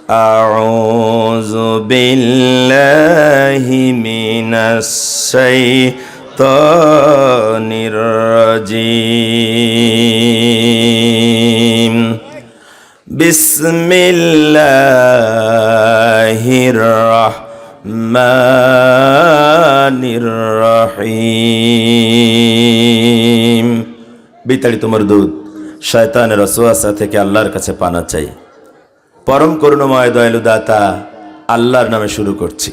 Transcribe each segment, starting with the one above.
আউযু বিল্লাহি মিনাশ শাইতানির রাজিম। বিসমিল্লাহির রাহমানির রহিম। বিতাড়িত মরদুদ শয়তানের ওয়াসওয়াসা থেকে আল্লাহর কাছে পানা চাই। পরম করুণাময় দয়ালু দাতা আল্লাহর নামে শুরু করছি।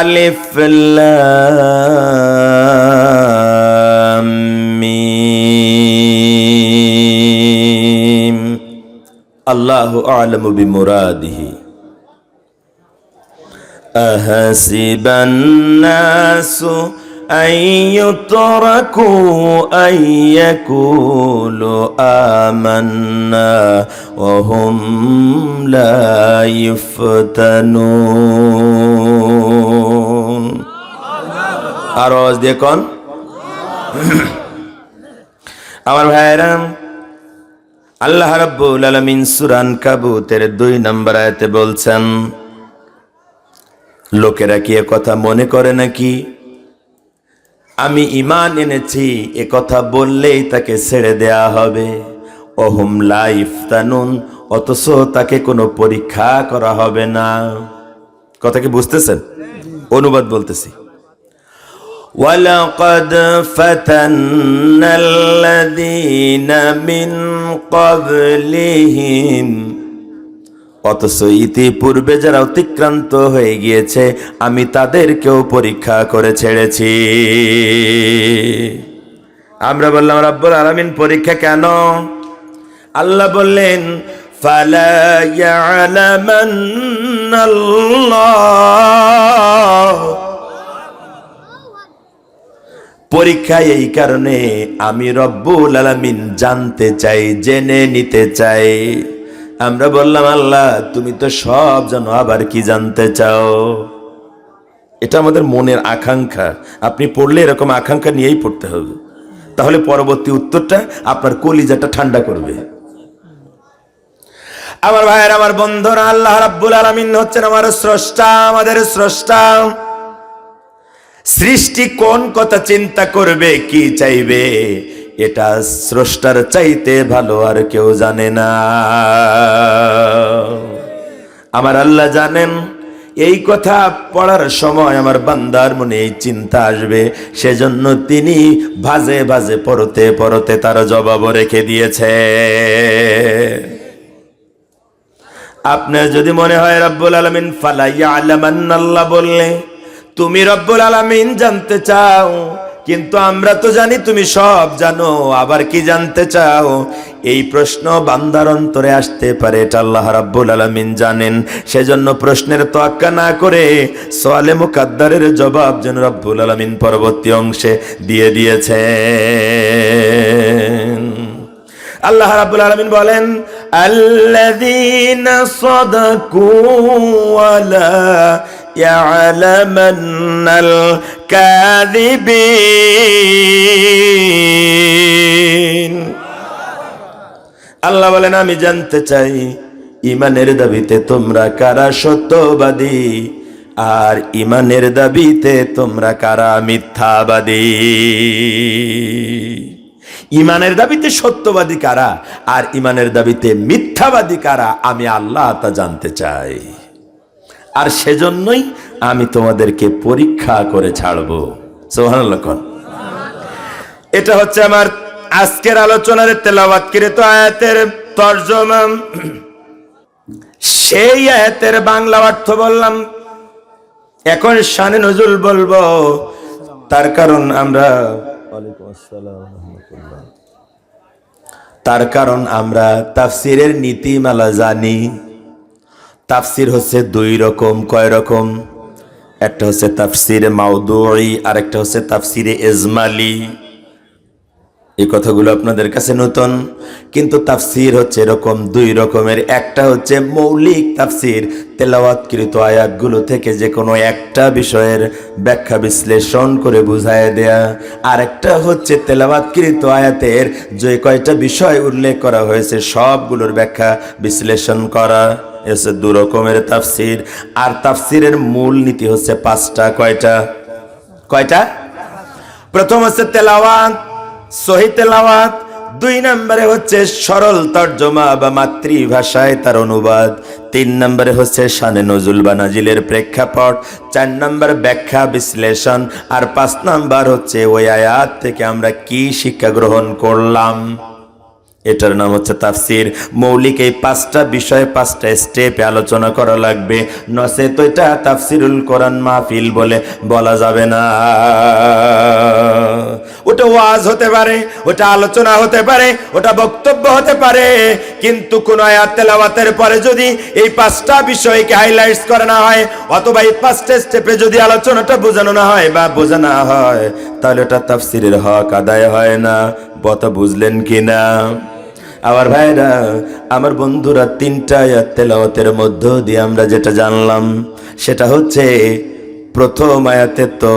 আলিফ লাম মিম। আল্লাহু আ'লামু বিমুরাদিহি। আহাসিবান নাসু أن يتركوا أن يقولوا آمنا وهم لا يفتنون। আওয়াজ দিয়ে কোন আমার ভাইরা, আল্লাহ রাব্বুল আলামিন সূরা আনকাবুতের 2 নম্বর আয়াতে বলছেন, লোকেরা কি কথা মনে করে নাকি আমি ঈমান এনেছি এ কথা বললেই তাকে ছেড়ে দেয়া হবে। ওহুম লা ইফতানুন, অথচ তাকে কোনো পরীক্ষা করা হবে না। কথা কি বুঝতেছেন? অনুবাদ বলতেছি। ওয়ালাকাদ ফাতান্নাল্লাযীনা মিন ক্বাবলিহিম, অথচ ইতিপূর্বে যারা অতিক্রান্ত হয়ে গিয়েছে আমি তাদেরকেও পরীক্ষা করে ছেড়েছি। আমরা বললাম রাব্বুল আলামিন পরীক্ষা কেন? আল্লাহ বললেন ফালা ইয়ালামান্নাল্লাহ, পরীক্ষা এই কারণে আমি রব্বুল আলামিন জানতে চাই, জেনে নিতে চাই। আমরা বললাম আল্লাহ তুমি তো সব জানো, আবার কি জানতে চাও? এটা আমাদের মনের আকাঙ্ক্ষা। আপনি পড়লে এরকম আকাঙ্ক্ষা নিয়েই পড়তে হবে, তাহলে পরবর্তী উত্তরটা আপনার কলিজাটা ঠান্ডা করবে। আমার ভাইয়ের, আমার বন্ধুরা, আল্লাহ রাব্বুল আলামিন হচ্ছেন আমার স্রষ্টা, আমাদের স্রষ্টা। সৃষ্টি কোন কথা চিন্তা করবে, কি চাইবে, এটা স্রষ্টার চাইতে ভালো আর কেউ জানে না। আমার আল্লাহ জানেন। এই কথা পড়ার সময় আমার বান্দার মনে এই চিন্তা আসবে, সেজন্য তিনি ভাজে ভাজে পড়তে পড়তে তার জবাব রেখে দিয়েছে। আপনার যদি মনে হয় রব্বুল আলামিন ফালা ইয়ালামান্নাল্লাহ বললে তুমি রব্বুল আলামিন জানতে চাও, কিন্তু আমরা তো জানি তুমি সব জানো, আবার কি জানতে চাও? এই প্রশ্ন বান্দার অন্তরে আসতে পারে, এটা আল্লাহ রাব্বুল আলামিন জানেন। সেজন্য প্রশ্নের তোয়াক্কা না করে সওয়ালে মুকাদ্দারের জবাব যেন রাব্বুল আলামিন পরবর্তী অংশে দিয়ে দিয়েছেন। আল্লাহ রাব্বুল আলামিন বলেন আল্লাযীনা সাদাকু ওয়ালা ইয়ালামান্নাল কাযিবিন। আল্লাহ বলেন আমি জানতে চাই ঈমানের দাবিতে তোমরা কারা সত্যবাদী, আর ঈমানের দাবিতে তোমরা কারা মিথ্যাবাদী। ঈমানের দাবিতে সত্যবাদী কারা আর ঈমানের দাবিতে মিথ্যাবাদী কারা, আমি আল্লাহ তা জানতে চাই। আর সেজন্যই আমি তোমাদেরকে পরীক্ষা করে ছাড়বো। সুবহানাল্লাহ। এটা হচ্ছে আমার আজকের আলোচনার তেলাওয়াতকৃত আয়াতের তরজমা। সেই আয়াতের বাংলা অর্থ বললাম, এখন শানে নজুল বলবো। তার কারণ আমরা তাফসিরের নীতিমালা জানি। তাফসির হচ্ছে 2 রকম। কয় রকম? একটা হচ্ছে তাফসিরে মাউদুই, আর একটা হচ্ছে তাফসিরে ইজমালি। এই কথাগুলো আপনাদের কাছে নতুন, কিন্তু তাফসির হচ্ছে এরকম দুই রকমের। একটা হচ্ছে মৌলিক তাফসির, তেলাওয়াতকৃত আয়াতগুলো থেকে যে কোনো একটা বিষয়ের ব্যাখ্যা বিশ্লেষণ করে বুঝায় দেয়া। আর একটা হচ্ছে তেলাওয়াতকৃত আয়াতের যে কয়টা বিষয় উল্লেখ করা হয়েছে সবগুলোর ব্যাখ্যা বিশ্লেষণ করা। এসে দু রকমের তাফসির। আর তাফসিরের মূল নীতি হচ্ছে পাঁচটা। কয়টা? কয়টা? প্রথম হচ্ছে তেলাওয়াত, সহি তেলাওয়াত। দুই নম্বরে হচ্ছে সরল তর্জমা বা মাতৃভাষায় তার অনুবাদ। তিন নম্বরে হচ্ছে শানে নজুল বা নাজিলের প্রেক্ষাপট। চার নম্বর ব্যাখ্যা বিশ্লেষণ। আর পাঁচ নম্বর হচ্ছে ওই আয়াত থেকে আমরা কি শিক্ষা গ্রহণ করলাম, এটার নাম হচ্ছে তাফসির। মৌলিক এই পাঁচটা বিষয়ে পাঁচটা স্টেপে আলোচনা করা লাগবে, নচেত এটা তাফসিরুল কোরআন মাহফিল বলে বলা যাবে না। ওটা ওয়াজ হতে পারে, ওটা আলোচনা হতে পারে, ওটা বক্তব্য হতে পারে, কিন্তু কোন আয়াত তেলাওয়াতের পরে যদি এই পাঁচটা বিষয়কে হাইলাইটস করা না হয়, অথবা এই পাঁচটা স্টেপে যদি আলোচনাটা বোঝানো না হয় বা বোঝানো হয়, তাহলে ওটা তাফসিরের হক আদায় হয় না। কথা বুঝলেন কিনা? আবার ভাইরা, আমার বন্ধুরা, তিনটা আয়াত তেলাওয়াতের মধ্য দিয়ে আমরা যেটা জানলাম সেটা হচ্ছে, প্রথম আয়াতে তো